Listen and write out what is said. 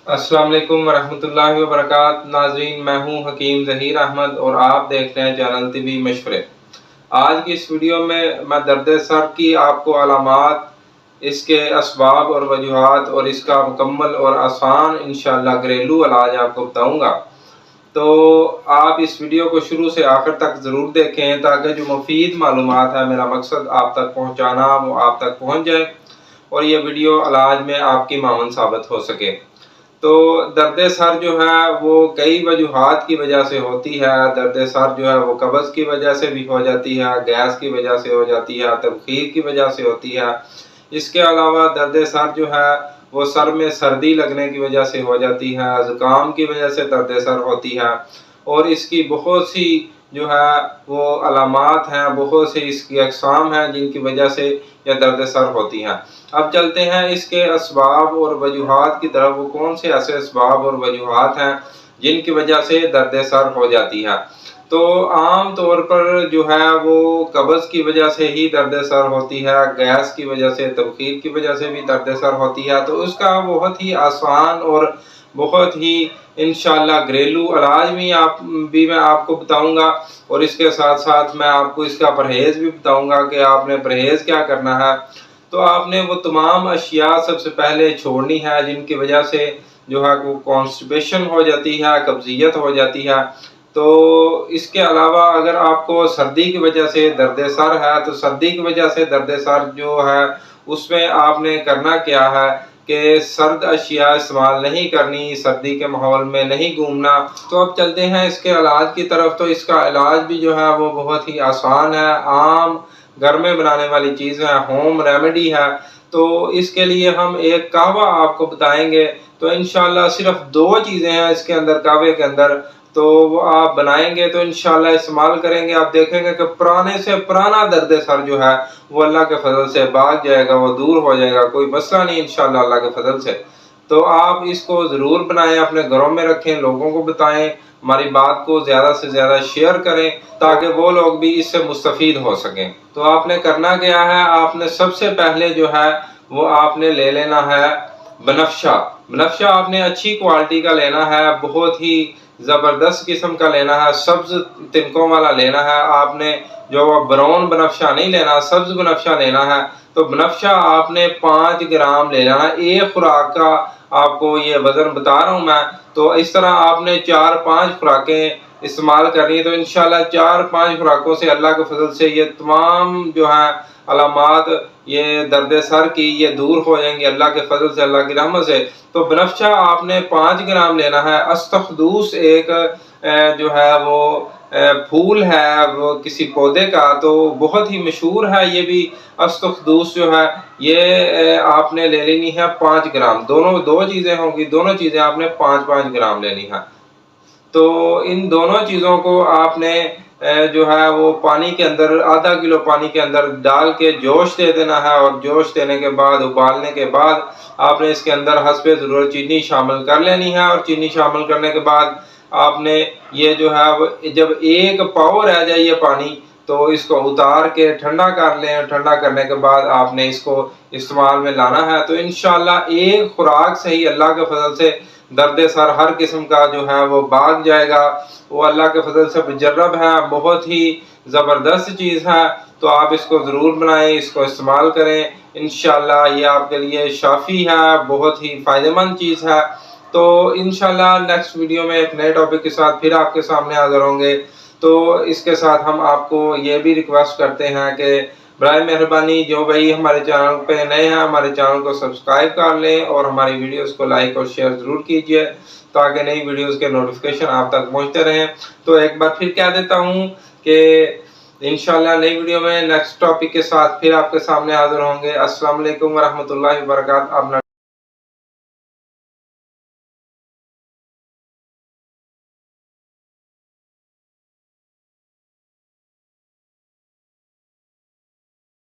अस्सलाम वालेकुम वरहमतुल्लाहि वबरकात। नाज़रीन, मैं हूँ हकीम ज़हीर अहमद और आप देख रहे हैं चैनल तिबी मशवरे। आज की इस वीडियो में मैं दर्द सर की आपको अलामात, इसके असबाब और वजूहात और इसका मुकम्मल और आसान इंशाअल्लाह घरेलू इलाज आपको बताऊँगा। तो आप इस वीडियो को शुरू से आखिर तक ज़रूर देखें ताकि जो मुफीद मालूमात है, मेरा मकसद आप तक पहुँचाना, वो आप तक पहुँच जाए और ये वीडियो इलाज में आपकी मावन साबित हो सके। तो दर्द सर जो है वो कई वजूहात की वजह से होती है। दर्द सर जो है वो कब्ज़ की वजह से भी हो जाती है, गैस की वजह से हो जाती है, तबखीर की वजह से होती है। इसके अलावा दर्द सर जो है वो सर में सर्दी लगने की वजह से हो जाती है, ज़ुकाम की वजह से दर्द सर होती है और इसकी बहुत सी जो है वो अलामात हैं, बहुत सी इसकी अक़साम हैं जिनकी वजह से यह दर्द सर होती हैं। अब चलते हैं इसके असबाब और वजूहात की तरफ। वो कौन से ऐसे असबाब और वजूहात हैं जिनकी वजह से दर्द सर हो जाती है। तो आम तौर पर जो है वो कब्ज़ की वजह से ही दर्द सर होती है, गैस की वजह से, तबखीर की वजह से भी दर्द सर होती है। तो उसका बहुत ही आसान और बहुत ही इंशाअल्लाह घरेलू इलाज भी मैं आपको बताऊंगा और इसके साथ साथ मैं आपको इसका परहेज़ भी बताऊंगा कि आपने परहेज़ क्या करना है। तो आपने वो तमाम अशिया सबसे पहले छोड़नी है जिनकी वजह से जो है वो कॉन्स्टिपेशन हो जाती है, कब्ज़ियत हो जाती है। तो इसके अलावा अगर आपको सर्दी की वजह से दर्द सर है, तो सर्दी की वजह से दर्द सर जो है उसमें आपने करना क्या है कि सर्द अशिया इस्तेमाल नहीं करनी, सर्दी के माहौल में नहीं घूमना। तो अब चलते हैं इसके इलाज की तरफ। तो इसका इलाज भी जो है वो बहुत ही आसान है, आम घर में बनाने वाली चीज़ है, होम रेमेडी है। तो इसके लिए हम एक कहवा आपको बताएंगे। तो इंशाल्लाह सिर्फ 2 चीज़ें हैं इसके अंदर, कहवे के अंदर। तो वो आप बनाएंगे तो इंशाल्लाह इस्तेमाल करेंगे, आप देखेंगे कि पुराने से पुराना दर्द सर जो है वो अल्लाह के फजल से भाग जाएगा, वो दूर हो जाएगा, कोई मसला नहीं इंशाल्लाह अल्लाह के फजल से। तो आप इसको ज़रूर बनाएं, अपने घरों में रखें, लोगों को बताएं, हमारी बात को ज़्यादा से ज़्यादा शेयर करें ताकि वो लोग भी इससे मुस्तफ़ीद हो सकें। तो आपने करना क्या है, आपने सबसे पहले जो है वो आपने ले लेना है बनफ्शा। बनफ्शा आपने अच्छी क्वालिटी का लेना है, बहुत ही ज़बरदस्त किस्म का लेना है, सब्ज़ तिनकों वाला लेना है। आपने जो ब्राउन बनफ्शा नहीं लेना, सब्ज़ बनफ्शा लेना है। तो बनफ्शा आपने 5 ग्राम ले लेना, एक खुराक का आपको ये वज़न बता रहा हूँ मैं। तो इस तरह आपने 4-5 खुराकें इस्तेमाल करनी है। तो इंशाल्लाह 4-5 खुराकों से अल्लाह के फजल से ये तमाम जो है अलामात, ये दर्द सर की, ये दूर हो जाएंगे अल्लाह के फजल से, अल्लाह की रहमत से। तो बनफ्शा आपने 5 ग्राम लेना है। अस्तखदूस एक जो है वो फूल है वो किसी पौधे का, तो बहुत ही मशहूर है ये भी। अस्तखदूस जो है ये आपने ले लेनी है 5 ग्राम। दोनों 2 चीज़ें होंगी, दोनों चीज़ें आपने 5-5 ग्राम लेनी है। तो इन दोनों चीज़ों को आपने जो है वो पानी के अंदर, आधा किलो पानी के अंदर डाल के जोश दे देना है और जोश देने के बाद, उबालने के बाद आपने इसके अंदर हस्बे ज़रूरत चीनी शामिल कर लेनी है। और चीनी शामिल करने के बाद आपने ये जो है वो जब 1 पाव रह जाए ये पानी, तो इसको उतार के ठंडा कर लें। ठंडा करने के बाद आपने इसको इस्तेमाल में लाना है। तो इंशाल्लाह एक खुराक से ही अल्लाह के फजल से दर्द सर हर किस्म का जो है वो भाग जाएगा। वो अल्लाह के फजल से मुजर्रब है, बहुत ही ज़बरदस्त चीज़ है। तो आप इसको ज़रूर बनाएं, इसको इस्तेमाल करें, इंशाल्लाह ये आपके लिए शाफ़ी है, बहुत ही फ़ायदेमंद चीज़ है। तो इंशाल्लाह नेक्स्ट वीडियो में एक नए टॉपिक के साथ फिर आपके सामने हाज़िर होंगे। तो इसके साथ हम आपको ये भी रिक्वेस्ट करते हैं कि बराए मेहरबानी जो भाई हमारे चैनल पे नए हैं, हमारे चैनल को सब्सक्राइब कर लें और हमारी वीडियोस को लाइक और शेयर ज़रूर कीजिए ताकि नई वीडियोस के नोटिफिकेशन आप तक पहुंचते रहें। तो एक बार फिर कह देता हूं कि इंशाल्लाह नई वीडियो में नेक्स्ट टॉपिक के साथ फिर आपके सामने हाज़िर होंगे। अस्सलाम वालेकुम वरहमतुल्लाहि वबरकातुहू।